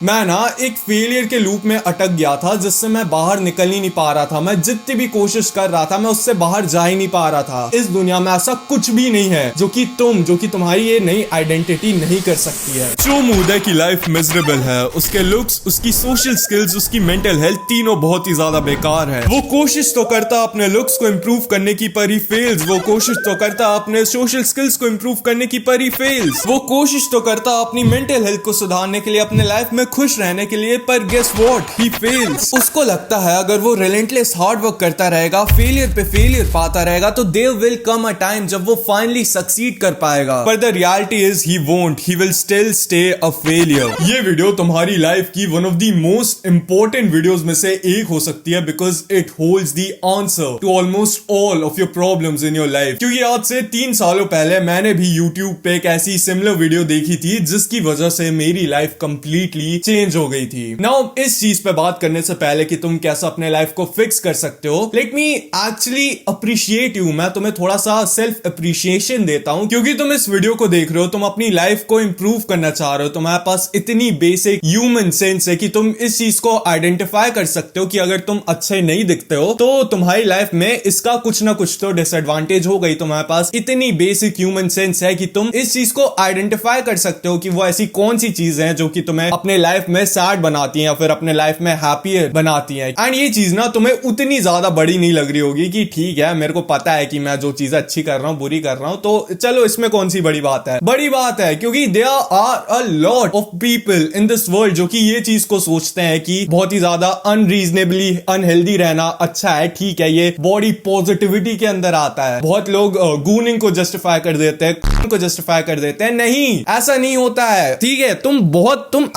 मैं ना एक फेलियर के लूप में अटक गया था जिससे मैं बाहर निकल ही नहीं पा रहा था। मैं जितनी भी कोशिश कर रहा था मैं उससे बाहर जा ही नहीं पा रहा था। इस दुनिया में ऐसा कुछ भी नहीं है जो कि तुम्हारी ये नई आइडेंटिटी नहीं कर सकती है। जो मूदे की लाइफ मिजरेबल है, उसके लुक्स, उसकी सोशल स्किल्स, उसकी मेंटल हेल्थ तीनों बहुत ही ज्यादा बेकार है। वो कोशिश तो करता अपने लुक्स को इम्प्रूव करने की पर ही फेल्स। वो कोशिश तो करता अपने सोशल स्किल्स को इम्प्रूव करने की पर ही फेल्स। वो कोशिश तो करता अपनी मेंटल हेल्थ को सुधारने के लिए, अपने लाइफ में खुश रहने के लिए, पर गेस व्हाट, ही फेल्स। उसको लगता है अगर वो रिलेंटलेस हार्ड वर्क करता रहेगा, फेलियर पे फेलियर पाता रहेगा, तो there will come a time जब वो फाइनली सक्सीड कर पाएगा। पर the reality is he won't, he will still stay a failure. ये वीडियो तुम्हारी लाइफ की one of the most important videos में से एक हो सकती है, because it holds the answer to almost all of your problems in your life. क्योंकि आज से 3 सालों पहले मैंने भी यूट्यूब पे एक ऐसी सिमिलर वीडियो देखी थी जिसकी वजह से मेरी लाइफ कंप्लीटली चेंज हो गई थी। नाउ इस चीज पे बात करने से पहले कि तुम कैसे अपने लाइफ को फिक्स कर सकते हो, let me actually appreciate you. मैं तुम्हें थोड़ा सा सेल्फ अप्रिशिएशन देता हूं क्योंकि तुम इस वीडियो को देख रहे हो, तुम अपनी लाइफ को इंप्रूव करना चाह रहे हो। तुम्हारे पास इतनी बेसिक ह्यूमन सेंस है कि तुम इस चीज को आइडेंटिफाई कर सकते हो कि अगर तुम अच्छे नहीं दिखते हो तो तुम्हारी लाइफ में इसका कुछ ना कुछ तो डिसएडवांटेज हो गई। तुम्हारे पास इतनी बेसिक ह्यूमन सेंस है कि तुम इस चीज को आइडेंटिफाई कर सकते हो कि वो ऐसी कौन सी चीज है जो कि तुम्हें अपने लाइफ में सैड बनाती है या फिर अपने लाइफ में हैप्पियर बनाती है। एंड ये चीज ना तुम्हें उतनी ज्यादा बड़ी नहीं लग रही होगी कि ठीक है, मेरे को पता है कि मैं जो चीज अच्छी कर रहा हूँ बुरी कर रहा हूँ, तो चलो इसमें कौन सी बड़ी बात है। बड़ी बात है क्योंकि there are a lot of people in this world जो कि ये चीज को सोचते हैं कि बहुत ही ज्यादा अनरीजनेबली अनहेल्दी रहना अच्छा है। ठीक है, ये बॉडी पॉजिटिविटी के अंदर आता है। बहुत लोग गूनिंग को जस्टिफाई कर देते हैं, को जस्टिफाई कर देते हैं। नहीं, ऐसा नहीं होता है। ठीक है, तुम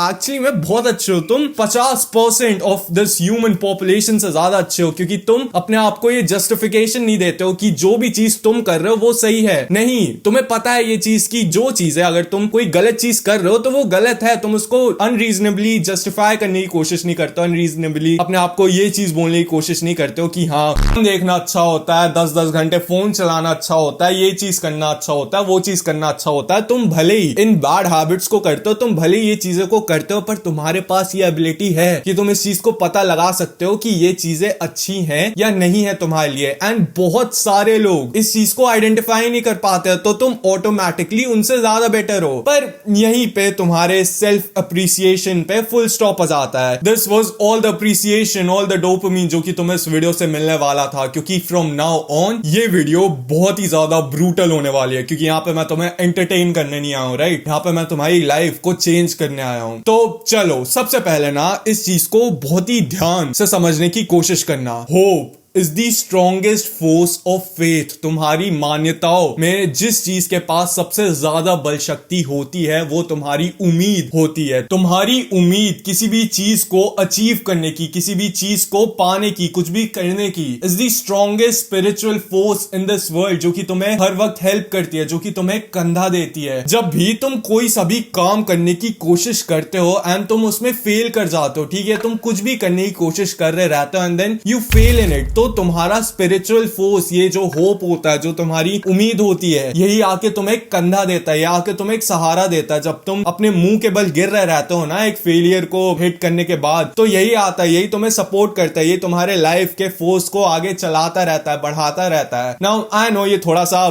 एक्चुअली में बहुत अच्छे हो। तुम 50% ऑफ दिस ह्यूमन पॉपुलेशन से ज्यादा अच्छे हो क्योंकि तुम अपने आप को ये जस्टिफिकेशन नहीं देते हो कि जो भी चीज तुम कर रहे हो वो सही है। नहीं, तुम्हें पता है ये चीज की जो चीज है, अगर तुम कोई गलत चीज कर रहे हो तो वो गलत है। तुम उसको अनरीजनेबली जस्टिफाई करने की कोशिश नहीं करते हो, अनरीजनेबली अपने आप को ये चीज बोलने की कोशिश नहीं करते हो कि हाँ देखना अच्छा होता है, 10-10 घंटे फोन चलाना अच्छा होता है, ये चीज करना अच्छा होता है, वो चीज करना अच्छा होता है। तुम भले ही इन बैड हैबिट्स को करते हो, तुम भले ही ये चीजें को करते हो, पर तुम्हारे पास ये एबिलिटी है कि तुम इस चीज को पता लगा सकते हो कि ये चीजें अच्छी हैं या नहीं है तुम्हारे लिए। एंड बहुत सारे लोग इस चीज को आइडेंटिफाई नहीं कर पाते, तो तुम ऑटोमेटिकली उनसे ज्यादा बेटर हो। पर यहीं पे तुम्हारे सेल्फ अप्रिसिएशन पे फुल स्टॉप आ जाता है। This was all the appreciation, all the dopamine जो कि तुम्हें इस वीडियो से मिलने वाला था, क्योंकि फ्रॉम नाउ ऑन ये वीडियो बहुत ही ज्यादा ब्रूटल होने वाली है। क्योंकि यहाँ पे मैं तुम्हें एंटरटेन करने नहीं आया हूं, राइट? यहाँ पे मैं तुम्हारी लाइफ को चेंज करने आया हूं। तो चलो सबसे पहले ना इस चीज को बहुत ही ध्यान से समझने की कोशिश करना। Hope is the strongest force of faith. तुम्हारी मान्यताओं में जिस चीज के पास सबसे ज्यादा बल शक्ति होती है वो तुम्हारी उम्मीद होती है। तुम्हारी उम्मीद किसी भी चीज को अचीव करने की, किसी भी चीज को पाने की, कुछ भी करने की, is the strongest spiritual force in this world जो कि तुम्हें हर वक्त हेल्प करती है, जो कि तुम्हें कंधा देती है। जब भी तुम कोई सभी काम करने की कोशिश करते हो एंड तुम उसमें फेल कर जाते हो, ठीक है, तुम कुछ भी करने की कोशिश कर रहे रहते हो and then you fail in it, तो तुम्हारा स्पिरिचुअल फोर्स, ये जो होप होता है, जो तुम्हारी उम्मीद होती है, यही आके तुम्हें कंधा देता है, या आके तुम्हें एक सहारा देता है। जब तुम अपने मुंह के बल गिर रहे रहते हो ना एक फेलियर को हिट करने के बाद, तो यही आता है, यही तुम्हें सपोर्ट करता है, ये तुम्हारे लाइफ के फोर्स को आगे चलाता रहता है, बढ़ाता रहता है। नाउ आई नो ये थोड़ा सा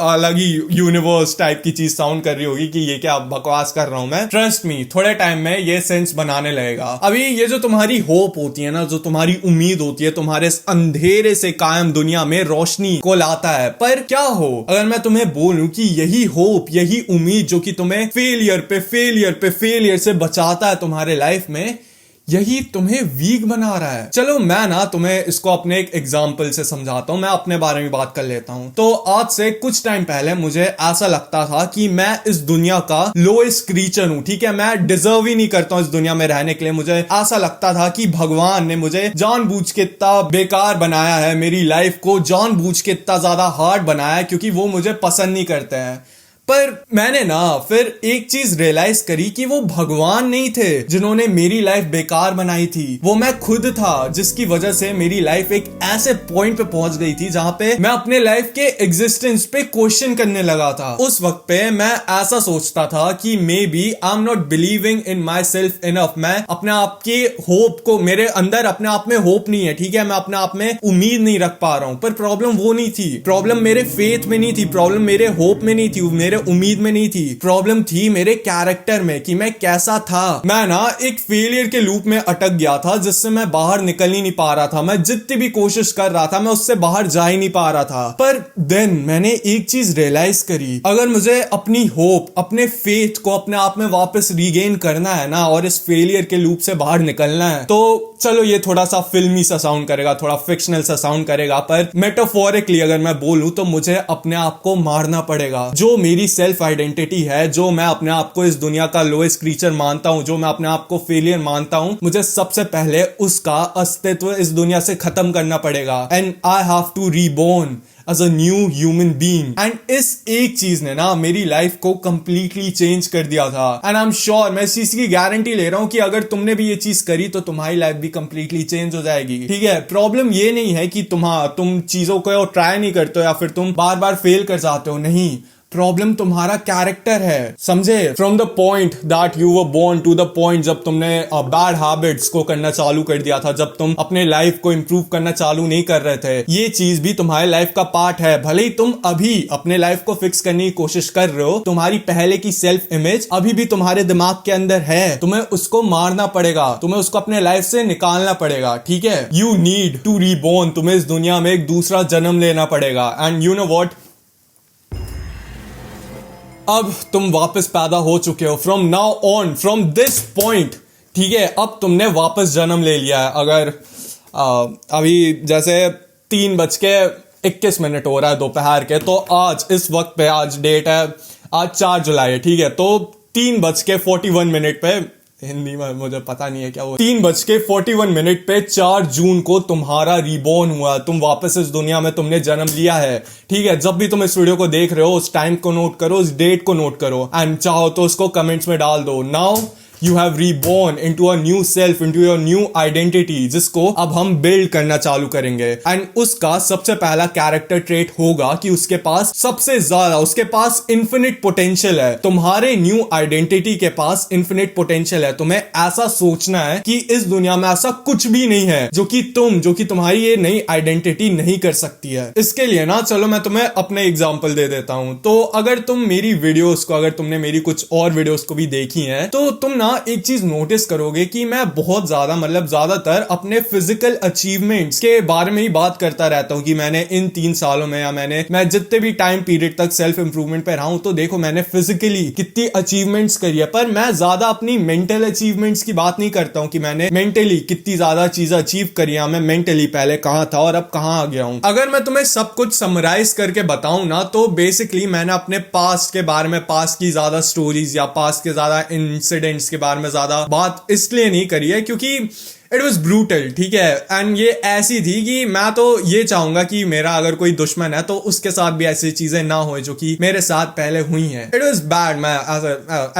अलग ही यूनिवर्स टाइप की चीज साउंड कर रही होगी कि ये क्या बकवास कर रहा हूं मैं। ट्रस्ट मी, थोड़े टाइम में ये सेंस बनाने लगेगा। अभी ये जो तुम्हारी होप होती है ना, जो तुम्हारी उम्मीद होती है, तुम्हारे अंधेरे से कायम दुनिया में रोशनी को लाता है। पर क्या हो अगर मैं तुम्हें बोलूं कि यही होप, यही उम्मीद जो कि तुम्हें फेलियर पे फेलियर पे फेलियर से बचाता है तुम्हारे लाइफ में, यही तुम्हें वीक बना रहा है। चलो मैं ना तुम्हें इसको अपने एक एग्जाम्पल से समझाता हूं। मैं अपने बारे में बात कर लेता हूं। तो आज से कुछ टाइम पहले मुझे ऐसा लगता था कि मैं इस दुनिया का लोएस्ट क्रीचर हूं। ठीक है, मैं डिजर्व ही नहीं करता हूं इस दुनिया में रहने के लिए। मुझे ऐसा लगता था कि भगवान ने मुझे जानबूझ के इतना बेकार बनाया है, मेरी लाइफ को जानबूझ के इतना ज्यादा हार्ड बनाया है क्योंकि वो मुझे पसंद नहीं करते हैं। पर मैंने ना फिर एक चीज रियलाइज करी कि वो भगवान नहीं थे जिन्होंने मेरी लाइफ बेकार बनाई थी, वो मैं खुद था जिसकी वजह से मेरी लाइफ एक ऐसे पॉइंट पे पहुंच गई थी जहां पे मैं अपने लाइफ के एग्जिस्टेंस पे क्वेश्चन करने लगा था। उस वक्त पे मैं ऐसा सोचता था कि maybe I am not believing in myself enough, मैं अपने आप के होप को, मेरे अंदर अपने आप में होप नहीं है, ठीक है, मैं अपने आप में उम्मीद नहीं रख पा रहा हूं। पर प्रॉब्लम वो नहीं थी, प्रॉब्लम मेरे फेथ में नहीं थी, प्रॉब्लम मेरे होप में नहीं थी, मेरे उम्मीद में नहीं थी, प्रॉब्लम थी मेरे कैरेक्टर में कि मैं कैसा था। मैं ना एक फेलियर के लूप में अटक गया था जिससे मैं बाहर निकल ही नहीं पा रहा था। मैं जितनी भी कोशिश कर रहा था मैं उससे बाहर जा ही नहीं पा रहा था। पर देन मैंने एक चीज रियलाइज करी, अगर मुझे अपनी होप, अपने फेथ को अपने आप में वापस रीगेन करना है ना और इस फेलियर के लूप से बाहर निकलना है, तो चलो ये थोड़ा सा फिल्मी सा साउंड करेगा, थोड़ा फिक्शनल सा साउंड करेगा, पर मेटाफोरिकली अगर मैं बोलूं तो मुझे अपने आप को मारना पड़ेगा। जो मेरी सेल्फ आइडेंटिटी है, जो मैं अपने आप को इस दुनिया का लोएस्ट क्रीचर मानता हूं, जो मैं अपने आप को फेलियर मानता हूं, मुझे सबसे पहले उसका अस्तित्व इस दुनिया से खत्म करना पड़ेगा। And I have to reborn as a new human being। And इस एक चीज ने ना मेरी लाइफ को कंप्लीटली चेंज कर दिया था। एंड आई एम श्योर, मैं इस चीज की गारंटी ले रहा हूं कि अगर तुमने भी ये चीज करी तो तुम्हारी लाइफ भी कंप्लीटली चेंज हो जाएगी, ठीक है। प्रॉब्लम ये नहीं है कि तुम चीजों को ट्राई नहीं करते हो या फिर तुम बार बार फेल कर जाते हो, नहीं, प्रॉब्लम तुम्हारा कैरेक्टर है, समझे। From the point that you were born to the point जब तुमने बैड हैबिट्स को करना चालू कर दिया था, जब तुम अपने लाइफ को इंप्रूव करना चालू नहीं कर रहे थे, ये चीज भी तुम्हारे लाइफ का पार्ट है। भले ही तुम अभी अपने लाइफ को फिक्स करने की कोशिश कर रहे हो, तुम्हारी पहले की सेल्फ इमेज अभी भी तुम्हारे दिमाग के अंदर है, तुम्हें उसको मारना पड़ेगा, तुम्हें उसको अपने लाइफ से निकालना पड़ेगा, ठीक है। यू नीड टू रीबॉर्न, तुम्हें इस दुनिया में एक दूसरा जन्म लेना पड़ेगा। एंड यू नो व्हाट, अब तुम वापस पैदा हो चुके हो। From now on, from this point, ठीक है, अब तुमने वापस जन्म ले लिया है। अगर अभी जैसे 3:21 हो रहा है दोपहर के, तो आज इस वक्त पे, आज डेट है, आज 4 जुलाई है, ठीक है, तो 3:41 पे, हिंदी में मुझे पता नहीं है क्या वो, 3:41 पे 4 जून को तुम्हारा रीबॉर्न हुआ। तुम वापस इस दुनिया में तुमने जन्म लिया है, ठीक है। जब भी तुम इस वीडियो को देख रहे हो, उस टाइम को नोट करो, उस डेट को नोट करो, एंड चाहो तो उसको कमेंट्स में डाल दो। Now you have reborn into a new self, into your new identity, जिसको अब हम बिल्ड करना चालू करेंगे। एंड उसका सबसे पहला कैरेक्टर ट्रेट होगा कि उसके पास सबसे ज्यादा, उसके पास इन्फिनिट पोटेंशियल है। तुम्हारे न्यू आइडेंटिटी के पास इन्फिनिट पोटेंशियल है। तुम्हें ऐसा सोचना है कि इस दुनिया में ऐसा कुछ भी नहीं है जो कि तुम्हारी ये नई आइडेंटिटी नहीं कर सकती है। इसके लिए ना, चलो मैं तुम्हें अपने एग्जाम्पल दे देता हूं। तो अगर तुम मेरी वीडियोस को, अगर तुमने मेरी कुछ और वीडियोस को भी देखी हैं, तो तुम ना एक चीज नोटिस करोगे कि मैं बहुत ज्यादा, मतलब ज्यादातर अपने फिजिकल अचीवमेंट्स के बारे में ही बात करता रहता हूं कि मैंने इन 3 सालों में, या मैं जितने भी टाइम पीरियड तक सेल्फ इंप्रूवमेंट पे रहा हूं, तो देखो मैंने फिजिकली कितनी अचीवमेंट्स करी है। पर मैं ज्यादा अपनी मेंटल अचीवमेंट्स की बात नहीं करता हूं कि मैंने मेंटली कितनी ज्यादा चीजें अचीव करी है, मैं मेंटली पहले कहां था और अब कहां आ गया हूं। अगर मैं तुम्हें सब कुछ समराइज करके बताऊं ना, तो बेसिकली मैंने अपने पास्ट के बारे में, पास्ट की ज्यादा स्टोरीज या पास्ट के ज्यादा इंसिडेंट्स के बारे में ज्यादा बात इसलिए नहीं करी है क्योंकि इट वॉज ब्रूटल, ठीक है। एंड ये ऐसी थी कि मैं तो ये चाहूंगा कि मेरा अगर कोई दुश्मन है तो उसके साथ भी ऐसी चीजें ना हो जो कि मेरे साथ पहले हुई हैं। इट वॉज बैड, मैं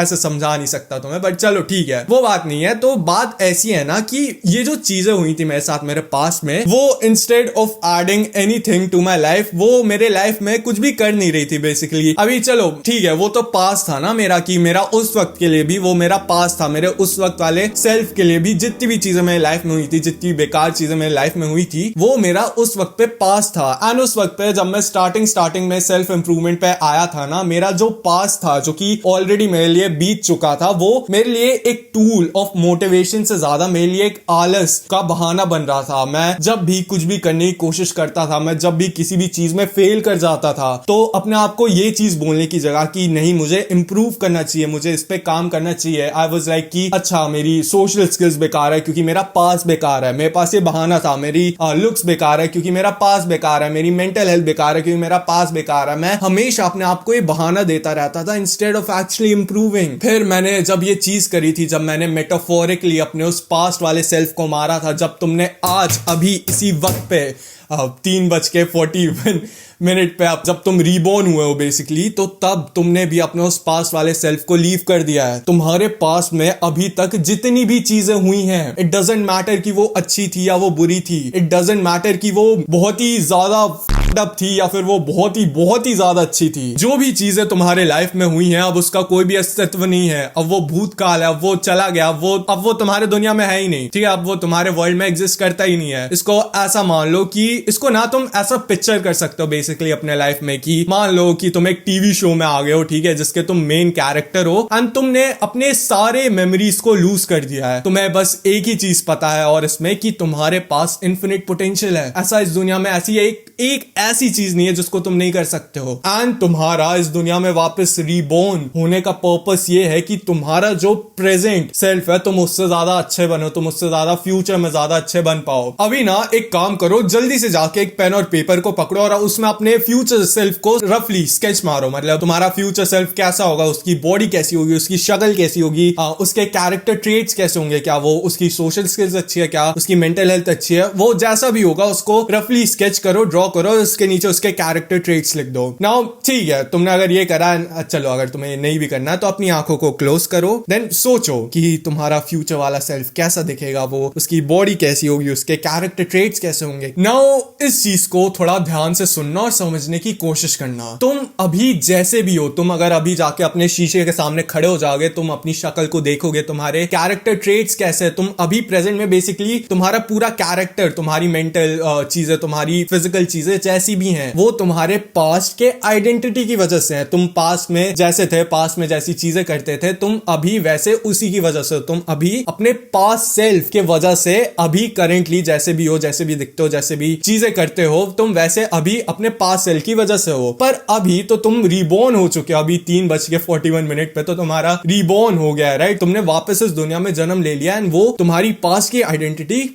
ऐसे समझा नहीं सकता तुम्हें, बट चलो ठीक है, वो बात नहीं है। तो बात ऐसी है ना कि ये जो चीजें हुई थी मेरे साथ मेरे पास्ट में, वो instead of adding anything to my life, वो मेरे लाइफ में कुछ भी कर नहीं रही थी बेसिकली। अभी चलो ठीक है, वो तो पास्ट था ना मेरा, कि मेरा उस वक्त के लिए भी वो मेरा पास्ट था, मेरे उस वक्त वाले सेल्फ के लिए भी जितनी भी चीजें लाइफ में हुई थी, जितनी बेकार चीजें मेरी लाइफ में हुई थी, वो मेरा उस वक्त पे पास था। एंड उस वक्त पे जब मैं स्टार्टिंग में सेल्फ इंप्रूवमेंट पे आया था ना, मेरा जो पास था, जो कि ऑलरेडी मेरे लिए बीत चुका था, वो मेरे लिए एक टूल ऑफ मोटिवेशन से ज्यादा मेरे लिए एक आलस का बहाना बन रहा था। मैं जब भी कुछ भी करने की कोशिश करता था, मैं जब भी किसी भी चीज में फेल कर जाता था, तो अपने आप को ये चीज बोलने की जगह कि नहीं, मुझे इंप्रूव करना चाहिए, मुझे इस पे काम करना चाहिए, आई वाज लाइक कि अच्छा मेरी सोशल स्किल्स बेकार है क्योंकि मेरा पास बेकार है, मेरे पास ये बहाना था, मेरी लुक्स बेकार है क्योंकि मेरा पास बेकार है, मेरी मेंटल हेल्थ बेकार है क्योंकि मेरा पास बेकार है। मैं हमेशा अपने आप को ये बहाना देता रहता था इंस्टेड ऑफ एक्चुअली इंप्रूविंग। फिर मैंने जब ये चीज करी थी, जब मैंने मेटाफोरिकली अपने उस पास्ट वाले सेल्फ को मारा था, जब तुमने आज अभी इसी वक्त पे 3:41 पे अब जब तुम रीबॉर्न हुए हो बेसिकली, तो तब तुमने भी अपने उस पास वाले सेल्फ को लीव कर दिया है। तुम्हारे पास में अभी तक जितनी भी चीजें हुई हैं, इट डजेंट मैटर कि वो अच्छी थी या वो बुरी थी, इट डजेंट मैटर कि वो बहुत ही ज्यादा अप थी या फिर वो बहुत ही ज्यादा अच्छी थी। जो भी चीजें तुम्हारे लाइफ में हुई हैं, अब उसका कोई भी अस्तित्व नहीं है। अब वो भूतकाल है, अब वो चला गया, अब वो तुम्हारे दुनिया में है ही नहीं, ठीक है। अब वो तुम्हारे वर्ल्ड में एग्जिस्ट करता ही नहीं है। इसको ऐसा मान लो कि इसको ना तुम ऐसा पिक्चर कर सकते हो बेसिकली अपने लाइफ में, कि मान लो कि तुम एक टीवी शो में आ गए हो, ठीक है, जिसके तुम मेन कैरेक्टर हो, एंड तुमने अपने सारे मेमोरीज को लूज कर दिया है। तुम्हें बस एक ही चीज पता है और इसमें कि तुम्हारे पास इन्फिनिट पोटेंशियल है। ऐसा इस दुनिया में ऐसी एक ऐसी चीज नहीं है जिसको तुम नहीं कर सकते हो। एंड तुम्हारा इस दुनिया में वापस रीबॉर्न होने का पर्पस ये है कि तुम्हारा जो प्रेजेंट सेल्फ है, तुम उससे ज्यादा अच्छे बनो, तुम उससे ज्यादा फ्यूचर में ज्यादा अच्छे बन पाओ। अभी ना एक काम करो, जल्दी से जाके एक पेन और पेपर को पकड़ो और उसमें अपने फ्यूचर सेल्फ को रफली स्केच मारो। मतलब तुम्हारा फ्यूचर सेल्फ कैसा होगा, उसकी बॉडी कैसी होगी, उसकी शक्ल कैसी होगी, उसके कैरेक्टर ट्रेट्स कैसे होंगे, क्या वो उसकी सोशल स्किल्स अच्छी है, क्या उसकी मेंटल हेल्थ अच्छी है, वो जैसा भी होगा उसको रफली स्केच करो, ड्रॉ करो, उसके नीचे उसके कैरेक्टर ट्रेट्स लिख दो। नाउ ठीक है, तुमने अगर ये करा, चलो अगर तुम्हें नहीं भी करना है तो अपनी आंखों को क्लोज करो, देन सोचो कि तुम्हारा फ्यूचर वाला सेल्फ कैसा दिखेगा, वो उसकी बॉडी कैसी होगी, उसके कैरेक्टर ट्रेट्स कैसे होंगे। नाउ इस चीज को थोड़ा ध्यान से सुनना और समझने की कोशिश करना। तुम अभी जैसे भी हो, तुम अगर अभी जाके अपने शीशे के सामने खड़े हो जाओगे, तुम अपनी शक्ल को देखोगे, तुम्हारे कैरेक्टर ट्रेट्स कैसे, तुम अभी प्रेजेंट में बेसिकली तुम्हारा पूरा कैरेक्टर, तुम्हारी मेंटल चीजें, तुम्हारी फिजिकल चीजें जैसी भी हैं, वो तुम्हारे पास्ट के आइडेंटिटी की वजह से है। तुम पास्ट में जैसे थे, पास्ट में जैसी चीजें करते थे, तुम अभी वैसे उसी की वजह से, तुम अभी अपने पास्ट सेल्फ के वजह से अभी करेंटली जैसे भी हो, जैसे भी दिखते हो, जैसे भी चीजें करते हो, तुम वैसे अभी अपने पास्ट सेल्फ की वजह से हो। पर अभी तो तुम रीबॉर्न हो चुके हो, अभी 3:41 पे तो तुम्हारा रीबॉर्न हो गया है, राइट। तुमने वापस इस दुनिया में जन्म ले लिया एंड वो तुम्हारी पास्ट की आइडेंटिटी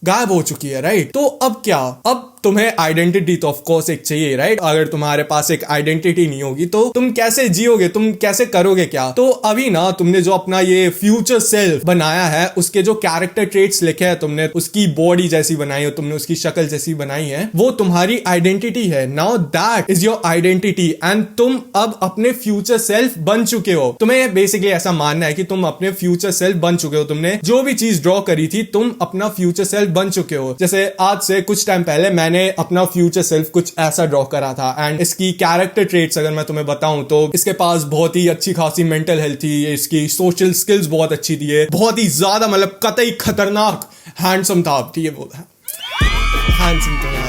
गायब हो चुकी है, राइट। तो अब क्या, अब तुम्हें आइडेंटिटी तो ऑफ कोर्स एक चाहिए, राइट। अगर तुम्हारे पास एक आइडेंटिटी नहीं होगी तो तुम कैसे जियोगे, तुम कैसे करोगे क्या। तो अभी ना तुमने जो अपना ये फ्यूचर सेल्फ बनाया है, उसके जो कैरेक्टर ट्रेट्स लिखे हैं, तुमने उसकी बॉडी जैसी बनाई हो, तुमने उसकी शक्ल जैसी बनाई है, वो तुम्हारी आइडेंटिटी है। Now that is your identity and तुम अब अपने फ्यूचर सेल्फ बन चुके हो। तुम्हें बेसिकली ऐसा मानना है कि तुम अपने फ्यूचर सेल्फ बन चुके हो। तुमने जो भी चीज ड्रॉ करी थी, तुम अपना फ्यूचर सेल्फ बन चुके हो। जैसे आज से कुछ टाइम पहले मैंने अपना फ्यूचर सेल्फ कुछ ऐसा ड्रॉ करा था एंड इसकी कैरेक्टर ट्रेट्स अगर मैं तुम्हें बताऊं तो इसके पास बहुत ही अच्छी खासी मेंटल हेल्थ थी, इसकी सोशल स्किल्स बहुत अच्छी थी, बहुत ही ज्यादा मतलब कतई खतरनाक हैंडसम था। ठीक है, वो हैंडसम तो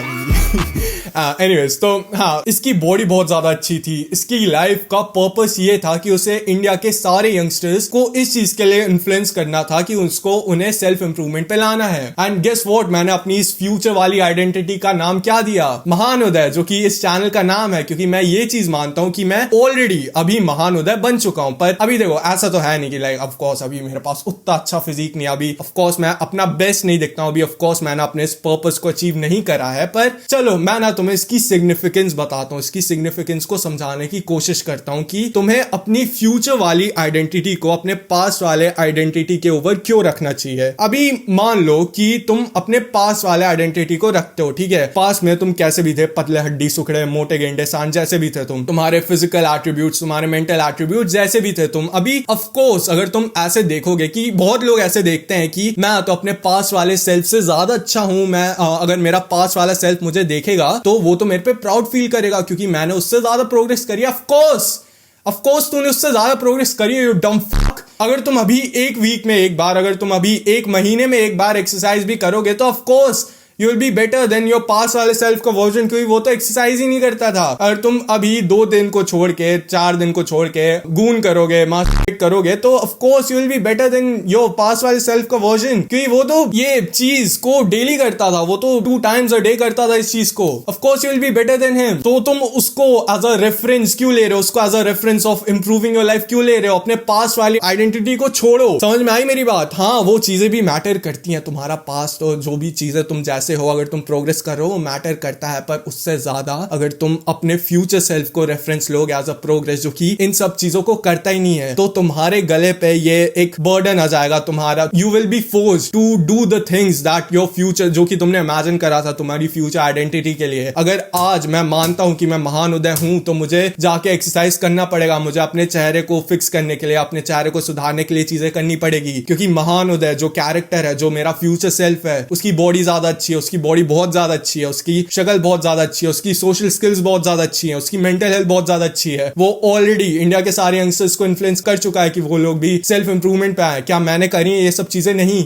एनीवेज, तो हाँ, इसकी बॉडी बहुत ज्यादा अच्छी थी। इसकी लाइफ का पर्पस ये था कि उसे इंडिया के सारे यंगस्टर्स को इस चीज के लिए इन्फ्लुएंस करना था कि उसको उन्हें सेल्फ इंप्रूवमेंट पे लाना है। एंड गेस व्हाट, मैंने अपनी इस फ्यूचर वाली आइडेंटिटी का नाम क्या दिया, महानोदय, जो कि इस चैनल का नाम है, क्योंकि मैं ये चीज मानता हूँ कि मैं ऑलरेडी अभी महानोदय बन चुका हूँ। पर अभी देखो, ऐसा तो है नहीं कि लाइक ऑफ कोर्स अभी मेरे पास उतना अच्छा फिजिक नहीं, अभी ऑफ कोर्स मैं अपना बेस्ट नहीं दिखता हूँ, अभी ऑफ कोर्स मैंने अपने इस पर्पस को अचीव नहीं करा है। पर चलो मैं ना तुम्हें इसकी सिग्निफिकेंस बताता हूँ, इसकी सिग्निफिकेंस को समझाने की कोशिश करता हूँ कि तुम्हें अपनी फ्यूचर वाली आइडेंटिटी को अपने पास्ट वाले आइडेंटिटी के ऊपर क्यों रखना चाहिए। अभी मान लो कि तुम अपने पास्ट वाले आइडेंटिटी को रखते हो, ठीक है। पास्ट में तुम कैसे भी थे, पतले हड्डी सुखड़े मोटे गेंडे सांड जैसे भी थे तुम, तुम्हारे फिजिकल एट्रीब्यूट्स, तुम्हारे मेंटल एट्रीब्यूट्स जैसे भी थे तुम। अभी ऑफ कोर्स अगर तुम ऐसे देखोगे, कि बहुत लोग ऐसे देखते हैं कि मैं तो अपने पास्ट वाले सेल्फ से ज्यादा अच्छा हूं, मैं अगर मेरा पास्ट वाला सेल्फ मुझे देखेगा तो वो तो मेरे पे प्राउड फील करेगा क्योंकि मैंने उससे ज्यादा प्रोग्रेस करी। ऑफ कोर्स तूने उससे ज्यादा प्रोग्रेस करी है, यू डम फक। अगर तुम अभी एक वीक में एक बार, अगर तुम अभी एक महीने में एक बार एक्सरसाइज भी करोगे तो of course you will be better than your past वाले सेल्फ का वर्जन, क्योंकि वो तो एक्सरसाइज ही नहीं करता था। अगर तुम अभी 2 दिन को छोड़ के 4 दिन को छोड़ के गून करोगे, मास्टरबेट करोगे, तो of course you will be better than your past वाले सेल्फ का वर्जन, क्योंकि वो तो ये चीज को डेली करता था, वो तो 2 times a day करता था इस चीज को। Of course you will be better than him. तो तुम उसको एज अ रेफरेंस क्यों ले रहे हो, उसको as a reference of improving your life क्यों ले रहे हो। अपने पास्ट वाली आइडेंटिटी को छोड़ो। समझ में आई मेरी बात। हाँ, वो चीजें भी मैटर करती हैं, तुम्हारा पास्ट और जो भी चीजें तुम जैसे कैसे हो, अगर तुम प्रोग्रेस कर रहे हो वो मैटर करता है, पर उससे ज्यादा अगर तुम अपने फ्यूचर सेल्फ को रेफरेंस लोगे एज अ प्रोग्रेस, जो कि इन सब चीजों को करता ही नहीं है, तो तुम्हारे गले पे ये एक बर्डन आ जाएगा तुम्हारा। You will be forced to do the things that your future, जो कि तुमने इमेजिन करा था तुम्हारी फ्यूचर आइडेंटिटी के लिए। अगर आज मैं मानता हूं कि मैं महान उदय हूं, तो मुझे जाके एक्सरसाइज करना पड़ेगा, मुझे अपने चेहरे को फिक्स करने के लिए, अपने चेहरे को सुधारने के लिए चीजें करनी पड़ेगी, क्योंकि महान उदय जो कैरेक्टर है, जो मेरा फ्यूचर सेल्फ है, उसकी बॉडी ज्यादा अच्छी है, उसकी बॉडी बहुत ज्यादा अच्छी है, उसकी शक्ल बहुत ज्यादा अच्छी है, उसकी सोशल स्किल्स बहुत ज्यादा अच्छी है, उसकी मेंटल हेल्थ बहुत ज्यादा अच्छी है। वो ऑलरेडी इंडिया के सारे यंगस्टर्स को इन्फ्लुएंस कर चुका है कि वो लोग भी सेल्फ इंप्रूवमेंट पे आए। क्या मैंने करी है ये सब चीजें? नहीं।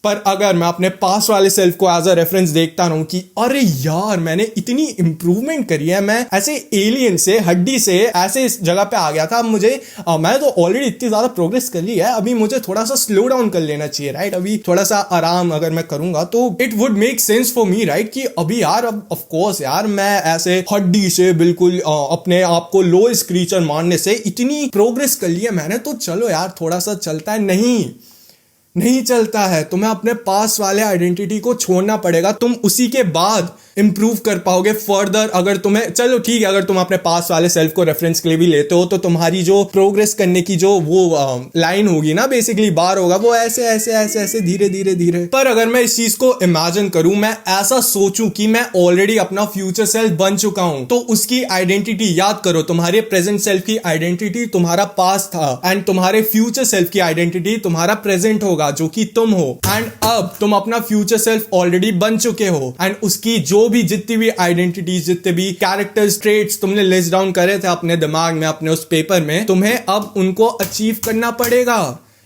पर अगर मैं अपने पास वाले सेल्फ को एज अ रेफरेंस देखता रहूं कि अरे यार मैंने इतनी इंप्रूवमेंट करी है, मैं ऐसे एलियन से, हड्डी से ऐसे इस जगह पे आ गया था, मैं तो ऑलरेडी इतनी ज्यादा प्रोग्रेस कर ली है, अभी मुझे थोड़ा सा स्लो डाउन कर लेना चाहिए, राइट? अभी थोड़ा सा आराम अगर मैं करूंगा तो it would make sense for me, right? कि अभी यार, अब ऑफकोर्स यार, मैं ऐसे हड्डी से बिल्कुल अपने आप को लोएस्ट क्रीचर मानने से इतनी प्रोग्रेस कर ली है मैंने, तो चलो यार थोड़ा सा चलता है। नहीं चलता है। तुम्हें अपने पास वाले आइडेंटिटी को छोड़ना पड़ेगा, तुम उसी के बाद इंप्रूव कर पाओगे फर्दर। अगर तुम्हें, चलो ठीक है, अगर तुम अपने पास वाले सेल्फ को रेफरेंस के लिए भी लेते हो, तो तुम्हारी जो प्रोग्रेस करने की जो वो लाइन होगी ना, बेसिकली बार होगा, वो ऐसे ऐसे ऐसे ऐसे धीरे धीरे धीरे। पर अगर मैं इस चीज को इमेजिन करूं, मैं ऐसा सोचूं कि मैं ऑलरेडी अपना फ्यूचर सेल्फ बन चुका हूं, तो उसकी आइडेंटिटी याद करो। तुम्हारे प्रेजेंट सेल्फ की आइडेंटिटी तुम्हारा पास्ट था, एंड तुम्हारे फ्यूचर सेल्फ की आइडेंटिटी तुम्हारा प्रेजेंट होगा, जो कि तुम हो। एंड अब तुम अपना फ्यूचर सेल्फ ऑलरेडी बन चुके हो, एंड उसकी जो भी जितनी भी आइडेंटिटीज, जितने भी कैरेक्टर्स, ट्रेट्स तुमने लिस्ट डाउन करे थे अपने दिमाग में, अपने उस पेपर में, तुम्हें अब उनको अचीव करना पड़ेगा,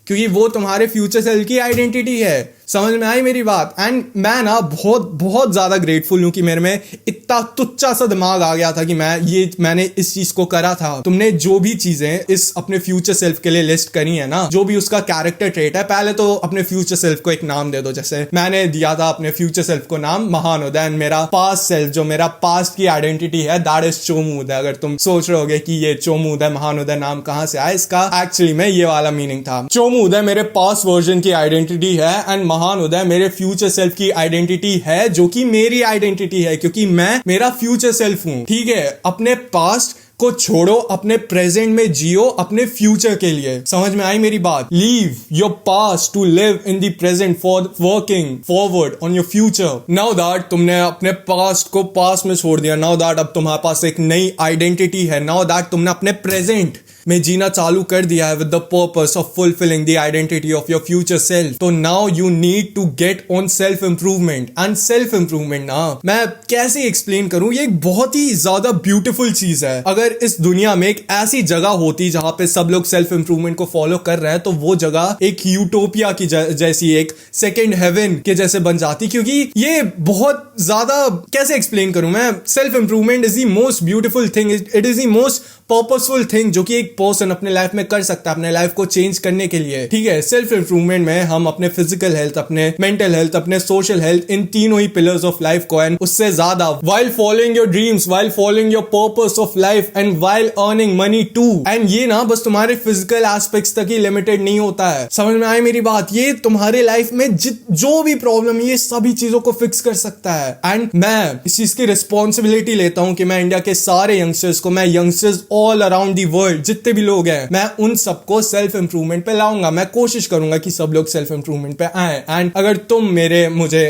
क्योंकि वो तुम्हारे फ्यूचर सेल्फ की आइडेंटिटी है। समझ में आई मेरी बात? एंड मैं ना बहुत ज्यादा ग्रेटफुल हूं कि मेरे में इतना तुच्चा सा दिमाग आ गया था कि मैंने इस चीज को करा था। तुमने जो भी चीजें इस अपने फ्यूचर सेल्फ के लिए लिस्ट करी है ना, जो भी उसका कैरेक्टर ट्रेट है, पहले तो अपने फ्यूचर सेल्फ को एक नाम दे दो। जैसे मैंने दिया था अपने फ्यूचर सेल्फ को नाम महान उदय, एंड मेरा पास्ट सेल्फ, जो मेरा पास्ट की आइडेंटिटी है, दैट इज चोमू उदय। अगर तुम सोच रहे होगे कि ये चोमू उदय, महान उदय नाम कहां से आया, इसका एक्चुअली में ये वाला मीनिंग था। चोमू उदय मेरे पास्ट वर्जन की आइडेंटिटी है, एंड महान उदय मेरे फ्यूचर सेल्फ की आइडेंटिटी है, जो कि मेरी आइडेंटिटी है, क्योंकि मैं मेरा फ्यूचर सेल्फ हूं। ठीक है, अपने पास्ट को छोड़ो, अपने प्रेजेंट में जियो, अपने फ्यूचर के लिए। समझ में आई मेरी बात? Leave your past to live in the present for working forward on your future. Now that तुमने अपने पास्ट को पास्ट में छोड़ दिया, नाउ दैट अब तुम्हारे पास एक नई आइडेंटिटी है, नाउ दैट तुमने अपने प्रेजेंट में जीना चालू कर दिया है with the purpose of fulfilling the identity of your future self. तो now you need to get on self improvement. And self improvement ना, मैं कैसे एक्सप्लेन करूं, ये एक बहुत ही ज्यादा ब्यूटीफुल चीज है। अगर इस दुनिया में एक ऐसी जगह होती जहां पे सब लोग सेल्फ इंप्रूवमेंट को फॉलो कर रहे हैं, तो वो जगह एक यूटोपिया की जैसी, एक सेकेंड हेवन के जैसे बन जाती। क्योंकि ये बहुत ज्यादा, कैसे एक्सप्लेन करूं मैं, self improvement is the most beautiful thing, it is the most purposeful thing जो कि एक पर्सन अपने लाइफ में कर सकता है, अपने लाइफ को चेंज करने के लिए। ठीक है, सेल्फ इंप्रूवमेंट में हम अपने फिजिकल हेल्थ, अपने मेंटल हेल्थ, अपने सोशल हेल्थ, इन तीनों ही पिलर्स ऑफ लाइफ को, एंड उससे ज्यादा while following your dreams, while following your purpose of life, and while earning money too. And ये ना बस तुम्हारे फिजिकल एस्पेक्ट्स तक ही लिमिटेड नहीं होता है। समझ में आई मेरी बात? ये तुम्हारे लाइफ में जो भी प्रॉब्लम है, ये सभी चीजों को फिक्स कर सकता है। एंड मैं इस चीज की रिस्पॉन्सिबिलिटी लेता हूं कि मैं इंडिया के सारे यंगस्टर्स को, मैं youngsters all around the world, जितने भी लोग हैं, मैं उन सबको सेल्फ इंप्रूवमेंट पे लाऊंगा। मैं कोशिश करूंगा कि सब लोग सेल्फ इंप्रूवमेंट पे आए। एंड अगर तुम मुझे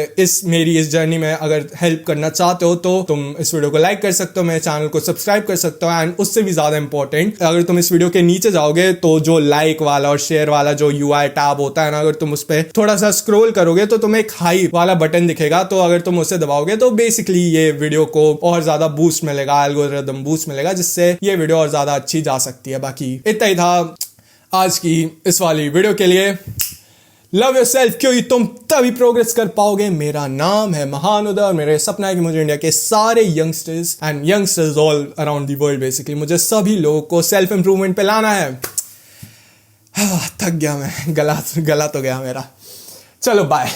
मेरी इस जर्नी में अगर हेल्प करना चाहते हो, तो तुम इस वीडियो को लाइक कर सकते हो, मेरे चैनल को सब्सक्राइब कर सकते हो, एंड उससे भी ज्यादा इंपॉर्टेंट, अगर तुम इस वीडियो के नीचे जाओगे तो जो लाइक वाला और शेयर वाला जो UI टैब होता है ना, अगर तुम उस पर थोड़ा सा स्क्रॉल करोगे तो तुम्हें एक हाई वाला बटन दिखेगा। तो अगर तुम उसे दबाओगे तो बेसिकली ये वीडियो को और ज्यादा बूस्ट मिलेगा, एल्गोरिदम बूस्ट मिलेगा, जिससे ये वीडियो और ज्यादा अच्छी जा सकती है। बाकी इतना ही था आज की इस वाली वीडियो के लिए। लव योरसेल्फ, क्योंकि तुम तभी प्रोग्रेस कर पाओगे। मेरा नाम है महान उदय, और मेरा सपना है कि मुझे इंडिया के सारे youngsters and youngsters all around the world, basically मुझे सभी लोगों को सेल्फ इंप्रूवमेंट पे लाना है। थक गया मैं, गला तो गया मेरा। चलो बाय।